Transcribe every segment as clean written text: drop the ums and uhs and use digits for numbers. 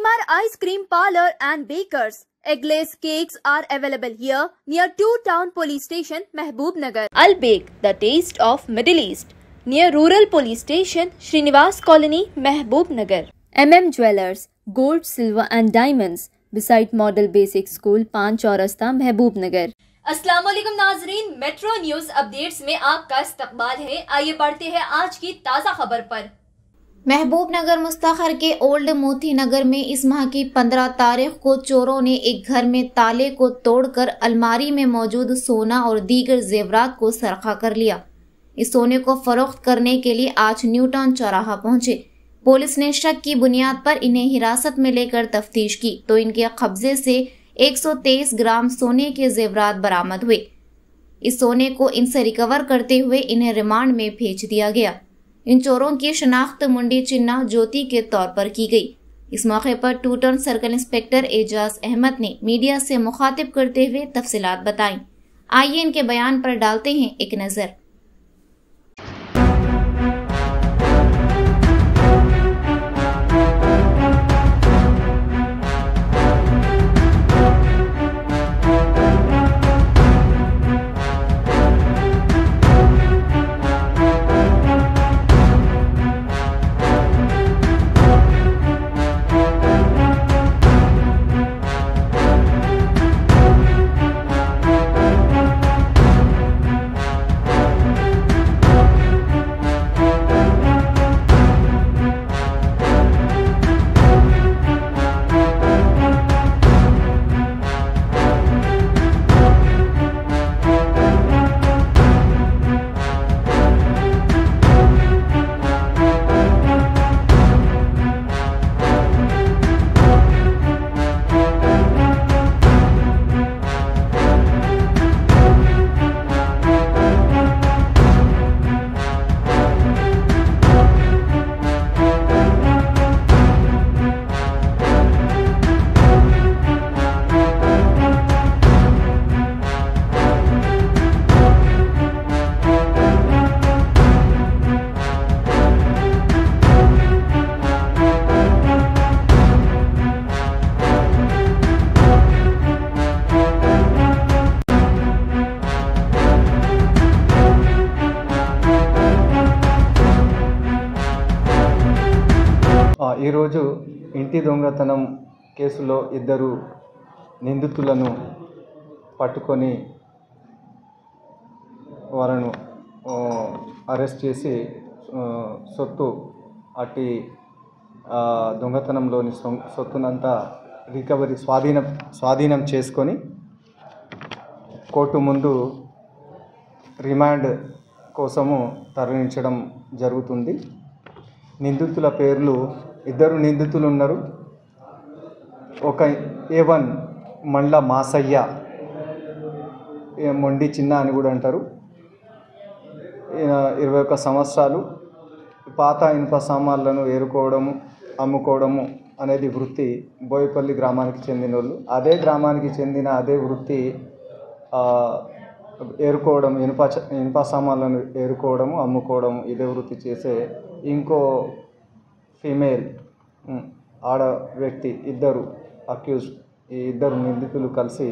Shalimar Ice Cream Parlor and Bakers. Eggless cakes are available here near 2 Town Police Station, Mehboob Nagar. Al Bake, the taste of Middle East, near Rural Police Station, Srinivas Colony, Mehboob Nagar. Jewellers, Gold, Silver and Diamonds, beside Model Basic School, पान चौरस्ता, महबूब नगर। अस्सलाम वालेकुम नाजरीन, metro news updates में आपका इस्तकबाल है। आइए बढ़ते हैं आज की ताज़ा खबर पर। महबूब नगर मुस्तखर के ओल्ड मोती नगर में इस माह की 15 तारीख को चोरों ने एक घर में ताले को तोड़कर अलमारी में मौजूद सोना और दीगर जेवरात को सरखा कर लिया। इस सोने को फरोख्त करने के लिए आज न्यू टाउन चौराहा पहुंचे। पुलिस ने शक की बुनियाद पर इन्हें हिरासत में लेकर तफ्तीश की तो इनके कब्जे से 123 ग्राम सोने के जेवरात बरामद हुए। इस सोने को इनसे रिकवर करते हुए इन्हें रिमांड में भेज दिया गया। इन चोरों की शनाख्त मुंडी चिन्ना ज्योति के तौर पर की गई। इस मौके पर two town circle inspector Ejaz Ahmed ने मीडिया से मुखातिब करते हुए तफसीलात बताई। आइए इनके बयान पर डालते हैं एक नजर। ఈరోజు ఇంటి దొంగతనం కేసులో ఇద్దరు నిందితులను పట్టుకొని వారిని అరెస్ట్ చేసి సొత్తు అట్టి దొంగతనంలోని సొత్తునంతా రికవరీ స్వాధీనం చేసుకొని కోర్టు ముందు రిమాండ్ కోసము తరలించడం జరుగుతుంది। నిందితుల పేర్లు ఇద్దరు నిందితులు ఉన్నారు। ఒక A1 మండ్ల మాసయ్య, మొండి చిన్న అని కూడా అంటారు, 21 సంవత్సరాలు। పాత ఇనుప సామాన్లను ఏరుకోవడము అమ్ముకోవడము అనేది వృత్తి। బోయపల్లి గ్రామానికి చెందిన వాళ్ళు, అదే గ్రామానికి చెందిన అదే వృత్తి ఏరుకోవడం, ఇనుప సామాన్లను ఏరుకోవడము అమ్ముకోవడం ఇదే వృత్తి చేసే ఇంకో ఫీమేల్ ఆడ వ్యక్తి ఇద్దరు అక్యూజ్డ్, ఈ ఇద్దరు నిందితులు కలిసి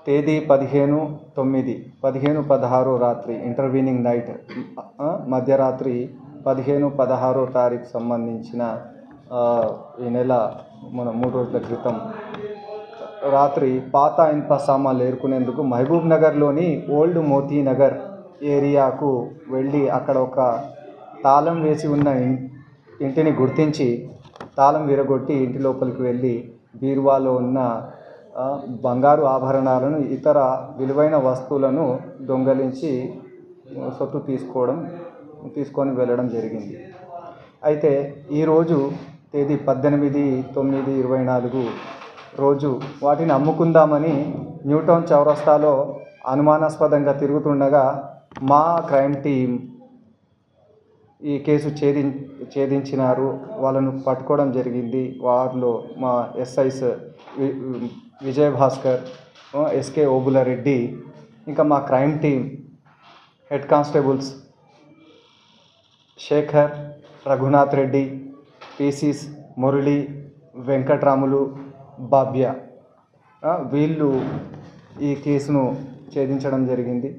తేదీ 15/9/16 రాత్రి ఇంటర్వీనింగ్ నైట్ మధ్యరాత్రి 15-16 తారీఖు సంబంధించిన ఈ నెల మన 3 రోజుల క్రితం రాత్రి పాత ఇనుప సామాన్లు ఏరుకునేందుకు మహబూబ్ నగర్లోని ఓల్డ్ మోతీ నగర్ ఏరియాకు వెళ్ళి అక్కడ ఒక తాళం వేసి ఉన్న ఇంటిని గుర్తించి తాళం విరగొట్టి ఇంటి లోపలికి వెళ్ళి బీరువాలో ఉన్న బంగారు ఆభరణాలను ఇతర విలువైన వస్తువులను దొంగలించి సొత్తు తీసుకొని వెళ్ళడం జరిగింది। అయితే ఈరోజు తేదీ 18/9/24 రోజు వాటిని అమ్ముకుందామని న్యూటౌన్ చౌరస్తాలో అనుమానాస్పదంగా తిరుగుతుండగా మా క్రైమ్ టీం ఈ కేసు ఛేదించినారు, వాళ్ళను పట్టుకోవడం జరిగింది। వారిలో మా ఎస్ఐస్ విజయ్ భాస్కర్, ఎస్కే ఓబులారెడ్డి, ఇంకా మా crime team head constables Shekar, Raghunath Reddy, PCs Murali, Venkatramulu, Babya వీళ్ళు ఈ కేసును ఛేదించడం జరిగింది.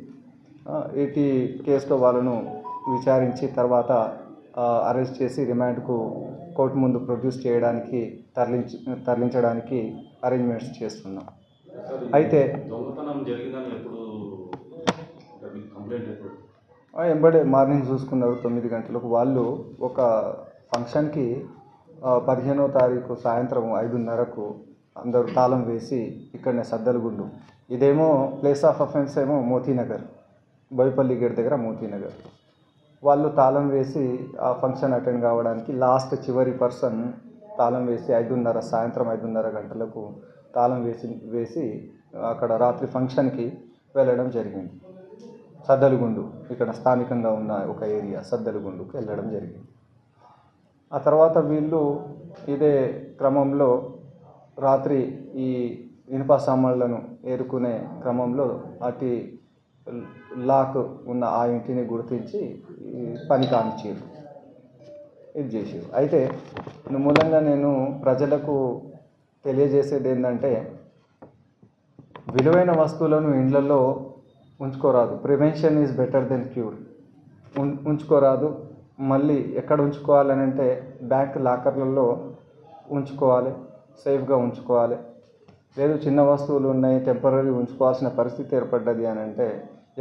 ఈ కేసులో వాళ్ళను విచారించి తర్వాత అరెస్ట్ చేసి రిమాండ్కు కోర్టు ముందు ప్రొడ్యూస్ చేయడానికి తరలించడానికి అరేంజ్మెంట్స్ చేస్తున్నాం. అయితే ఎంబడే మార్నింగ్ చూసుకున్నారు 9 గంటలకు. వాళ్ళు ఒక ఫంక్షన్కి 15వ తారీఖు సాయంత్రం 5:30కు అందరూ తాళం వేసి ఇక్కడనే సద్దలగుండు, ఇదేమో ప్లేస్ ఆఫ్ అఫెన్స్ ఏమో మోతీనగర్, బోయపల్లి గేట్ దగ్గర మోతీనగర్. వాళ్ళు తాళం వేసి ఆ ఫంక్షన్ అటెండ్ కావడానికి లాస్ట్ చివరి పర్సన్ తాళం వేసి సాయంత్రం 5:30 గంటలకు తాళం వేసి అక్కడ రాత్రి ఫంక్షన్కి వెళ్ళడం జరిగింది. సద్దలగుండు, ఇక్కడ స్థానికంగా ఉన్న ఒక ఏరియా సద్దలగుండుకు వెళ్ళడం జరిగింది. ఆ తర్వాత వీళ్ళు ఇదే క్రమంలో రాత్రి ఈ ఇనుప సామాన్లను ఏరుకునే క్రమంలో అటు లాక్ ఉన్న ఆ ఇంటిని గుర్తించి పని కానిచ్చారు, ఇది చేసారు. అయితే మూలంగా నేను ప్రజలకు తెలియజేసేది ఏంటంటే, విలువైన వస్తువులను ఇండ్లలో ఉంచుకోరాదు. Prevention is better than cure. ఉంచుకోరాదు. మళ్ళీ ఎక్కడ ఉంచుకోవాలని అంటే బ్యాంక్ లాకర్లలో ఉంచుకోవాలి, సేఫ్గా ఉంచుకోవాలి. లేదు చిన్న వస్తువులు ఉన్నాయి, టెంపరీ ఉంచుకోవాల్సిన పరిస్థితి ఏర్పడ్డది అని అంటే,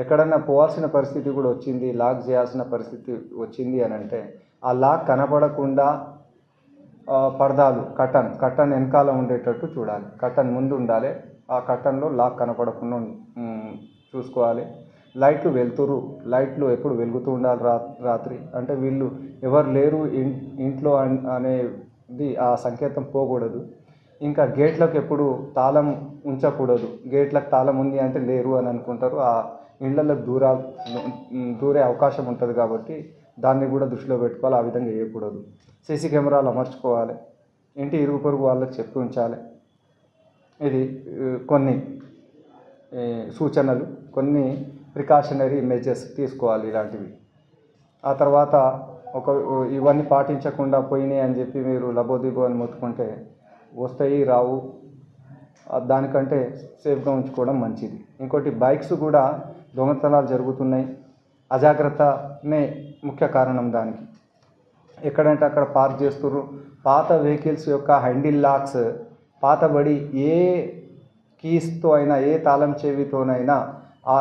ఎక్కడన్నా పోవాల్సిన పరిస్థితి కూడా వచ్చింది, లాక్ చేయాల్సిన పరిస్థితి వచ్చింది అని అంటే ఆ లాక్ కనపడకుండా పరదాలు కట్టన్ వెనకాల ఉండేటట్టు చూడాలి. కట్టన్ ముందు ఉండాలి, ఆ కట్టన్లో లాక్ కనపడకుండా చూసుకోవాలి. లైట్లు ఎప్పుడు వెలుగుతూ ఉండాలి రాత్రి. అంటే వీళ్ళు ఎవరు లేరు ఇంట్లో అనేది ఆ సంకేతం పోకూడదు. ఇంకా గేట్లకు ఎప్పుడు తాళం ఉంచకూడదు. గేట్లకు తాళం ఉంది అంటే లేరు అని అనుకుంటారు, ఆ ఇళ్లకు దూరే అవకాశం ఉంటుంది కాబట్టి దాన్ని కూడా దృష్టిలో పెట్టుకోవాలి. ఆ విధంగా చేయకూడదు. సీసీ కెమెరాలు అమర్చుకోవాలి. ఇంటి ఇరుగు పొరుగు వాళ్ళకి చెప్పి ఉంచాలి. ఇది కొన్ని సూచనలు, కొన్ని ప్రికాషనరీ మెజర్స్ తీసుకోవాలి ఇలాంటివి. ఆ తర్వాత ఇవన్నీ పాటించకుండా పోయినాయి అని చెప్పి మీరు లబోదిబో అని మొత్తుకుంటే వస్తాయి రావు. దానికంటే సేఫ్గా ఉంచుకోవడం మంచిది. ఇంకోటి బైక్స్ కూడా దొంగతనాలు జరుగుతున్నాయి. అజాగ్రత్తనే ముఖ్య కారణం దానికి. ఎక్కడంటే అక్కడ పార్క్ చేస్తుర్రు. పాత వెహికల్స్ యొక్క హ్యాండిల్ లాక్స్ పాతబడి ఏ కీస్తో అయినా ఏ తాళం చెవితోనైనా ఆ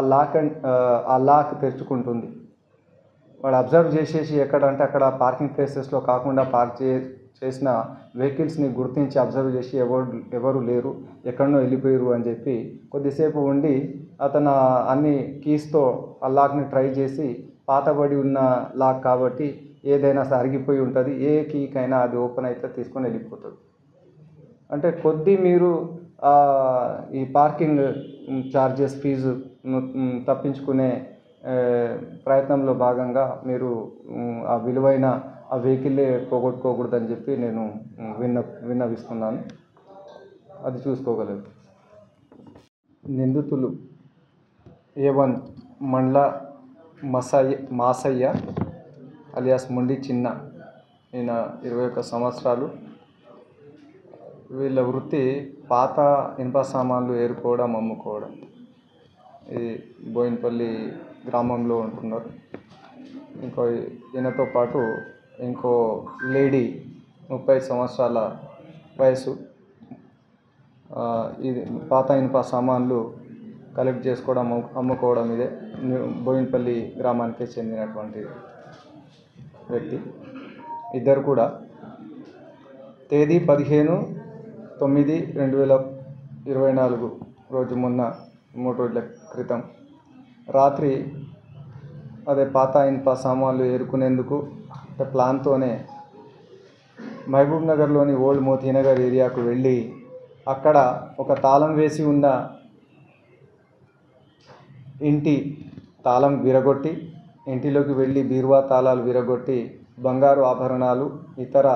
లాక్ తెరుచుకుంటుంది. వాడు అబ్జర్వ్ చేసేసి ఎక్కడంటే అక్కడ పార్కింగ్ ప్లేసెస్లో కాకుండా పార్క్ చేసిన వెహికల్స్ని గుర్తించి అబ్జర్వ్ చేసి ఎవరు లేరు, ఎక్కడనో వెళ్ళిపోయారు అని చెప్పి కొద్దిసేపు ఉండి అతను అన్ని కీస్తో ఆ లాక్ని ట్రై చేసి పాతబడి ఉన్న లాక్ కాబట్టి ఏదైనా అరిగిపోయి ఉంటుంది, ఏ కీకైనా అది ఓపెన్ అయితే తీసుకొని వెళ్ళిపోతుంది. అంటే మీరు ఈ పార్కింగ్ ఛార్జెస్ ఫీజు తప్పించుకునే ప్రయత్నంలో భాగంగా మీరు ఆ విలువైన ఆ వెహికల్లే పోగొట్టుకోకూడదని చెప్పి నేను విన్నవిస్తున్నాను. అది చూసుకోగలరు. నిందితులు A1 మండ్ల మాసయ్య అలియాస్ మొండి చిన్న, ఈయన 21 సంవత్సరాలు. వీళ్ళ వృత్తి పాత ఇనుప సామాన్లు ఏరుకోవడం, అమ్ముకోవడం. ఇది బోయినపల్లి గ్రామంలో ఉంటున్నారు. ఈయనతో పాటు ఇంకో లేడీ 30 సంవత్సరాల వయసు. ఇది పాత ఇనుప సామాన్లు కలెక్ట్ చేసుకోవడం, అమ్ముకోవడం ఇదే. బోయినపల్లి గ్రామానికి చెందినటువంటి వ్యక్తి. ఇద్దరు కూడా తేదీ 15/9/2024 రోజు మొన్న 3 రోజుల క్రితం రాత్రి అదే పాత ఇనుప సామాన్లు ఏరుకునేందుకు ప్లాన్తోనే మహబూబ్ నగర్లోని ఓల్డ్ మోతీనగర్ ఏరియాకు వెళ్ళి అక్కడ ఒక తాళం వేసి ఉన్న ఇంటి తాళం విరగొట్టి, ఇంటిలోకి వెళ్ళి బీరువా తాళాలు విరగొట్టి బంగారు ఆభరణాలు, ఇతర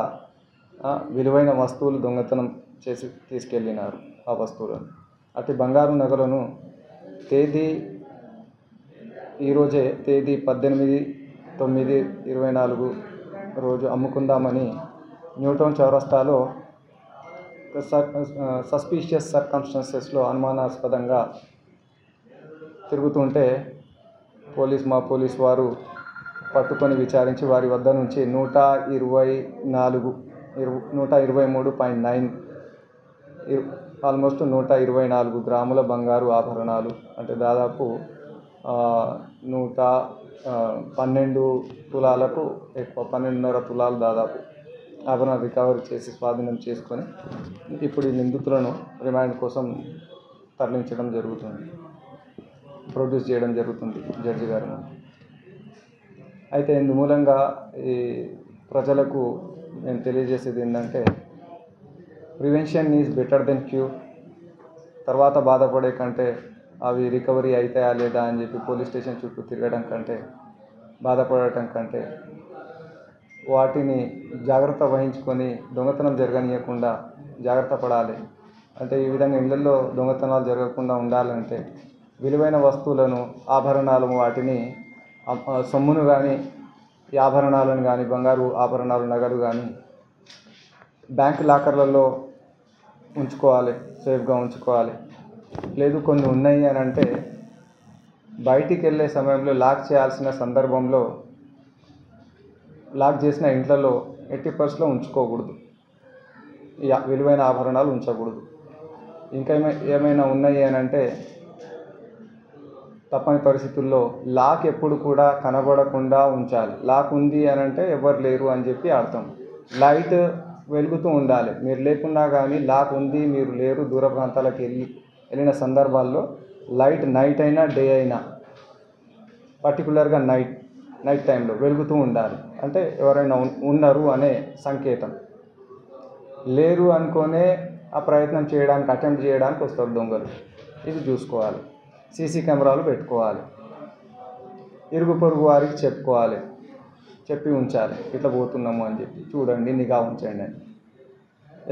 విలువైన వస్తువులు దొంగతనం చేసి తీసుకెళ్ళినారు. ఆ వస్తువులను, అటు బంగారు నగలను ఈరోజే తేదీ 18/9/24 రోజు అమ్ముకుందామని న్యూటౌన్ చౌరస్తాలో సస్పీషియస్ సర్కమ్స్టాన్సెస్లో అనుమానాస్పదంగా తిరుగుతుంటే మా పోలీస్ వారు పట్టుకొని విచారించి వారి వద్ద నుంచి 123.9 ఆల్మోస్ట్ 124 గ్రాముల బంగారు ఆభరణాలు, అంటే దాదాపు 112 తులాలకు ఎక్కువ, 12.5 తులాలు దాదాపు ఆభరణాలు రికవరీ చేసి స్వాధీనం చేసుకొని ఇప్పుడు ఈ నిందితులను రిమాండ్ కోసం తరలించడం జరుగుతుంది, ప్రొడ్యూస్ చేయడం జరుగుతుంది జడ్జి గారు. అయితే ఇందు మూలంగా ఈ ప్రజలకు నేను తెలియజేసేది ఏంటంటే, prevention is better than cure. తర్వాత బాధపడే కంటే అవి రికవరీ అవుతాయా లేదా అని చెప్పి పోలీస్ స్టేషన్ చుట్టూ తిరగడం కంటే, బాధపడటం కంటే వాటిని జాగ్రత్త వహించుకొని దొంగతనం జరగనీయకుండా జాగ్రత్త పడాలి. అంటే ఈ విధంగా ఇళ్లలో దొంగతనాలు జరగకుండా ఉండాలంటే విలువైన వస్తువులను, ఆభరణాలు, వాటిని సొమ్మును కానీ, ఈ ఆభరణాలను కానీ, బంగారు ఆభరణాలు, నగలు కానీ బ్యాంక్ లాకర్లలో ఉంచుకోవాలి, సేఫ్గా ఉంచుకోవాలి. లేదు కొన్ని ఉన్నాయి అని అంటే బయటికి వెళ్ళే సమయంలో లాక్ చేయాల్సిన సందర్భంలో లాక్ చేసిన ఇంట్లలో ఎట్టి పరిస్థితిలో ఉంచుకోకూడదు, విలువైన ఆభరణాలు ఉంచకూడదు. ఇంకా ఏమైనా ఉన్నాయి అని అంటే తప్పని పరిస్థితుల్లో లాక్ ఎప్పుడు కూడా కనబడకుండా ఉంచాలి. లాక్ ఉంది అని అంటే ఎవరు లేరు అని చెప్పి అర్థం. లైట్ వెలుగుతూ ఉండాలి. మీరు లేకున్నా కానీ లాక్ ఉంది, మీరు లేరు, దూర ప్రాంతాలకు వెళ్ళిన సందర్భాల్లో లైట్ నైట్ అయినా డే అయినా, పర్టికులర్గా నైట్ టైంలో వెలుగుతూ ఉండాలి. అంటే ఎవరైనా ఉన్నారు అనే సంకేతం. లేరు అనుకోనే ఆ ప్రయత్నం చేయడానికి, అటెంప్ట్ చేయడానికి వస్తారు దొంగలు. ఇది చూసుకోవాలి. సీసీ కెమెరాలు పెట్టుకోవాలి. ఇరుగు పొరుగు వారికి చెప్పి ఉంచాలి, ఇట్లా పోతున్నాము అని చెప్పి చూడండి, నిఘా ఉంచండి అని.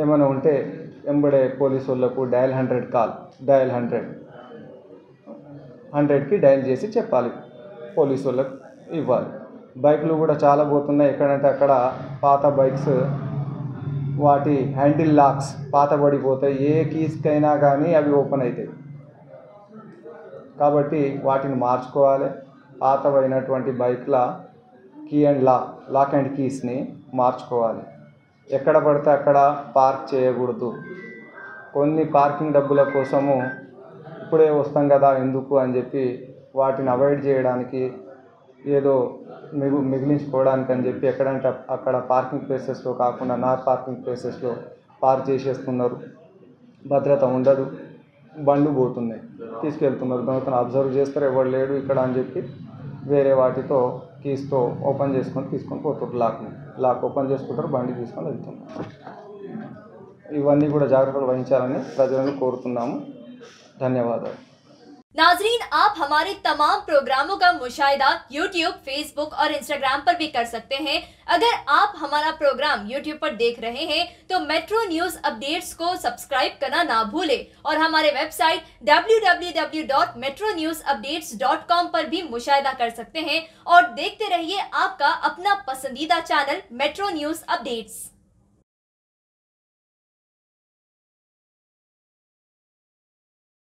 ఏమైనా ఉంటే వెంబడే పోలీసు వాళ్ళకు డయల్ 100కి డయల్ చేసి చెప్పాలి, పోలీసు వాళ్ళకు ఇవ్వాలి. బైకులు కూడా చాలా పోతున్నాయి. ఎక్కడంటే అక్కడ పాత బైక్స్, వాటి హ్యాండిల్ లాక్స్ పాతబడిపోతాయి. ఏ కీస్కైనా కానీ అవి ఓపెన్ అవుతాయి. కాబట్టి వాటిని మార్చుకోవాలి. పాతవైనటువంటి బైక్ల లాక్ అండ్ కీస్ని మార్చుకోవాలి. ఎక్కడ పడితే అక్కడ పార్క్ చేయకూడదు. కొన్ని పార్కింగ్ డబ్బుల కోసము ఇప్పుడే వస్తాం కదా ఎందుకు అని చెప్పి వాటిని అవాయిడ్ చేయడానికి, ఏదో మిగిలించుకోవడానికి అని చెప్పి ఎక్కడంటే అక్కడ పార్కింగ్ ప్లేసెస్లో కాకుండా పార్కింగ్ ప్లేసెస్లో పార్క్ చేసేస్తున్నారు. భద్రత ఉండదు, బండ్లు పోతున్నాయి, తీసుకెళ్తున్నారు. దొంగతనం అబ్జర్వ్ చేస్తారు, ఎవరు లేడు ఇక్కడ అని చెప్పి వేరే వాటితో కీస్తో ఓపెన్ చేసుకొని తీసుకొని పోతారు. లాక్ ఓపెన్ చేసుకుంటారు, బండి తీసుకొని వెళ్తున్నారు. ఇవన్నీ కూడా జాగ్రత్తలు వహించాలని ప్రజలను కోరుతున్నాము. ధన్యవాదాలు. नाजरीन, आप हमारे तमाम प्रोग्रामों का मुशाहिदा YouTube, Facebook और Instagram पर भी कर सकते हैं। अगर आप हमारा प्रोग्राम YouTube पर देख रहे हैं तो मेट्रो न्यूज अपडेट्स को सब्सक्राइब करना ना भूलें और हमारे वेबसाइट www.metronewsupdates.com पर भी मुशाहिदा कर सकते हैं और देखते रहिए आपका अपना पसंदीदा चैनल मेट्रो न्यूज अपडेट्स।